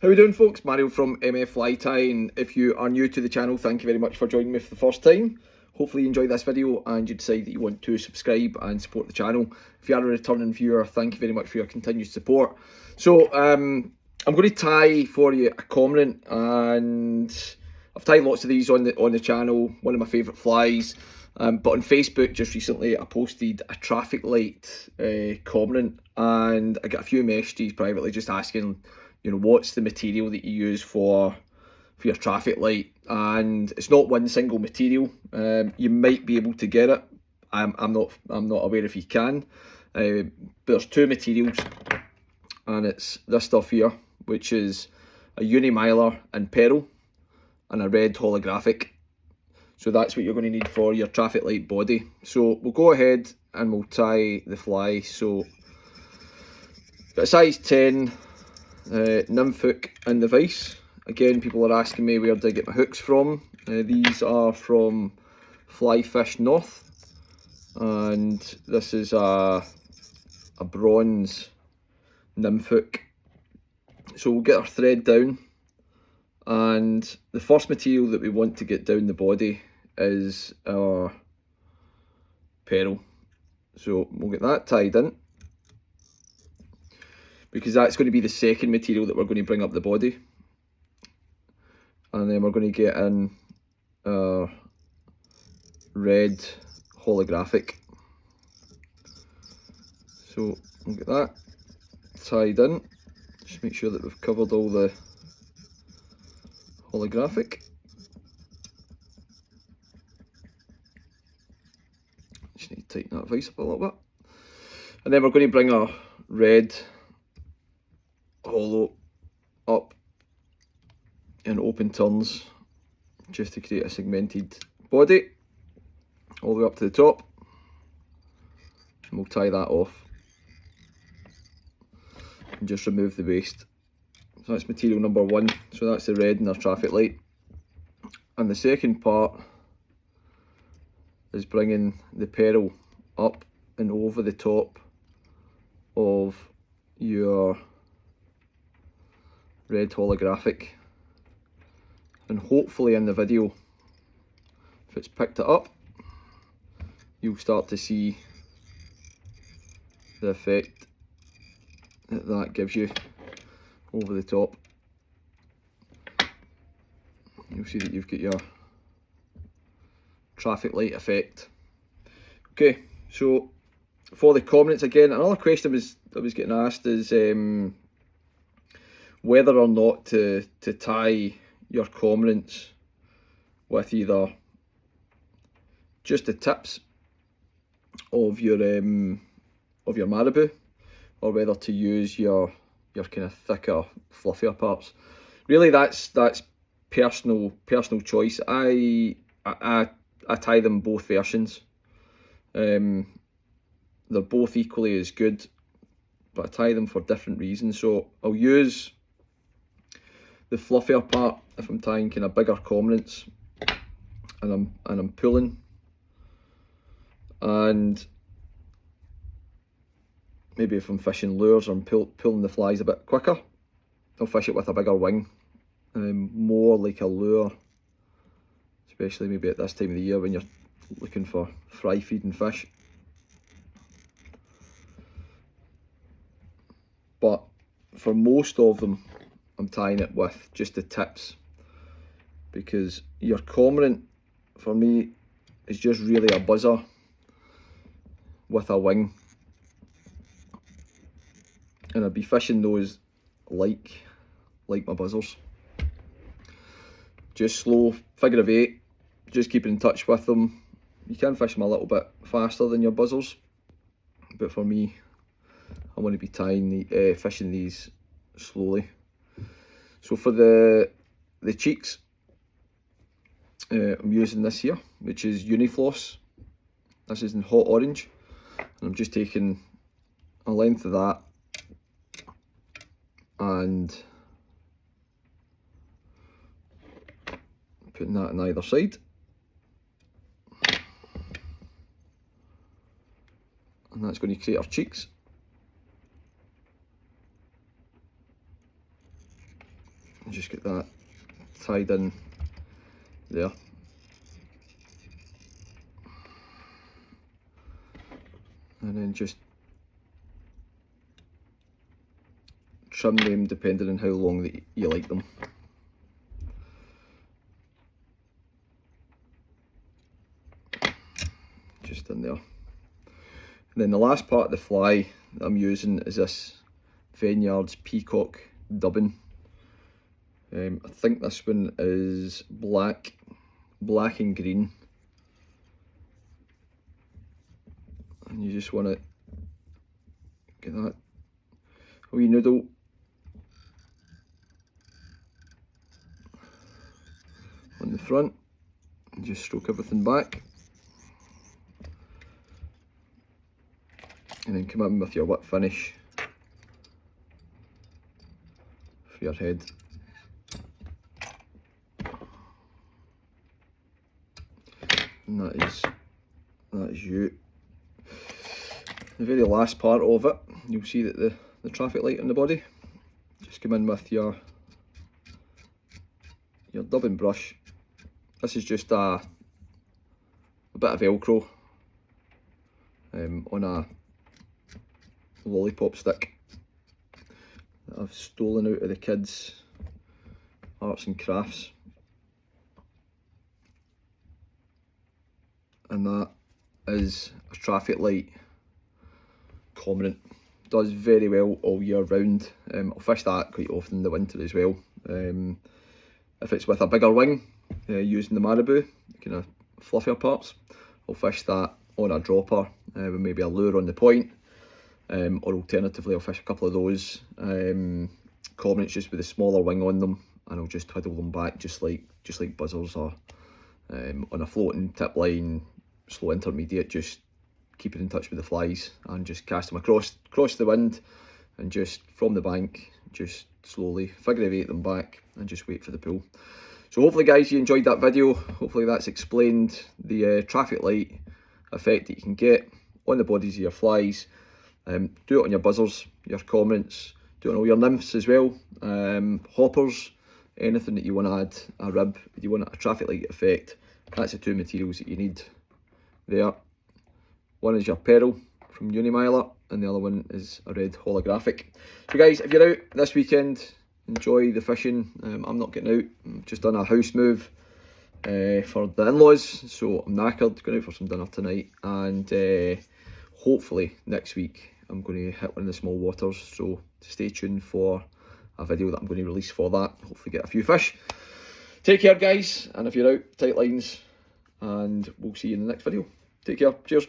How are we doing, folks? Mario from MF Fly Tie, and if you are new to the channel, thank you very much for joining me for the first time. Hopefully you enjoyed this video and you decide that you want to subscribe and support the channel. If you are a returning viewer, thank you very much for your continued support. So I'm going to tie for you a cormorant, and I've tied lots of these on the channel, one of my favourite flies. But on Facebook just recently I posted a traffic light cormorant, and I got a few messages privately just asking, you know, what's the material that you use for your traffic light. And it's not one single material. You might be able to get it. I'm not aware if you can. But there's two materials, and it's this stuff here, which is a unimilar in pearl and a red holographic. So that's what you're going to need for your traffic light body. So we'll go ahead and we'll tie the fly. So got a size 10 nymph hook in the vise. Again, people are asking me where do I get my hooks from. These are from Fly Fish North, and this is a bronze nymph hook. So we'll get our thread down, and the first material that we want to get down the body is our pearl. So we'll get that tied in, because that's going to be the second material that we're going to bring up the body. And then we're going to get in our red holographic. So we'll get that tied in. Just make sure that we've covered all the holographic. Just need to tighten that vise up a little bit. And then we're going to bring our red hollow up in open turns, just to create a segmented body all the way up to the top, and we'll tie that off and just remove the waste. So that's material number one. So that's the red in our traffic light. And the second part is bringing the pearl up and over the top of your red holographic. And hopefully in the video, if it's picked it up, you'll start to see the effect that that gives you over the top. You'll see that you've got your traffic light effect. Okay, so for the cormorants, again, another question that was getting asked is whether or not to tie your cormorants with either just the tips of your marabou, or whether to use your kind of thicker, fluffier parts. Really, that's personal choice. I tie them both versions. They're both equally as good, but I tie them for different reasons. So I'll use the fluffier part if I'm tying kind of bigger cormorants and I'm pulling, and maybe if I'm fishing lures or I'm pulling the flies a bit quicker, I'll fish it with a bigger wing, more like a lure, especially maybe at this time of the year when you're looking for fry feeding fish. But for most of them, I'm tying it with just the tips, because your cormorant for me is just really a buzzer with a wing, and I'd be fishing those like my buzzers. Just slow, figure of eight, just keeping in touch with them. You can fish them a little bit faster than your buzzers, but for me, I want to be tying fishing these slowly. So for the cheeks, I'm using this here, which is Unifloss. This is in hot orange, and I'm just taking a length of that and putting that on either side. And that's going to create our cheeks. and just get that tied in there. And then just trim them depending on how long that you like them. Just in there. And then the last part of the fly that I'm using is this Vineyards Peacock dubbing. I think this one is black and green. And you just want to get that wee noodle on the front and just stroke everything back. And then come in with your whip finish for your head. And that is you. The very last part of it, you'll see that the traffic light on the body. Just come in with your dubbing brush. This is just a bit of Velcro on a lollipop stick that I've stolen out of the kids' arts and crafts. And that is a traffic light Cormorant. Does very well all year round. I'll fish that quite often in the winter as well. If it's with a bigger wing, using the marabou, kind of fluffier parts, I'll fish that on a dropper with maybe a lure on the point, or alternatively I'll fish a couple of those Cormorants just with a smaller wing on them, and I'll just twiddle them back just like buzzers, or on a floating tip line, slow intermediate, just keep it in touch with the flies and just cast them across the wind, and just from the bank just slowly figure eight them back and just wait for the pull. So hopefully guys you enjoyed that video. Hopefully that's explained the traffic light effect that you can get on the bodies of your flies. Do it on your buzzers, your Cormorants, do it on all your nymphs as well, hoppers, anything that you want to add a rib, you want a traffic light effect. That's the two materials that you need there. One is your Pearl from Unimiler, and the other one is a red holographic. So guys, if you're out this weekend, enjoy the fishing. I'm not getting out, I've just done a house move for the in-laws, so I'm knackered, going out for some dinner tonight, and hopefully next week I'm going to hit one of the small waters, so stay tuned for a video that I'm going to release for that, hopefully get a few fish. Take care guys, and if you're out, tight lines, and we'll see you in the next video. Take care, cheers.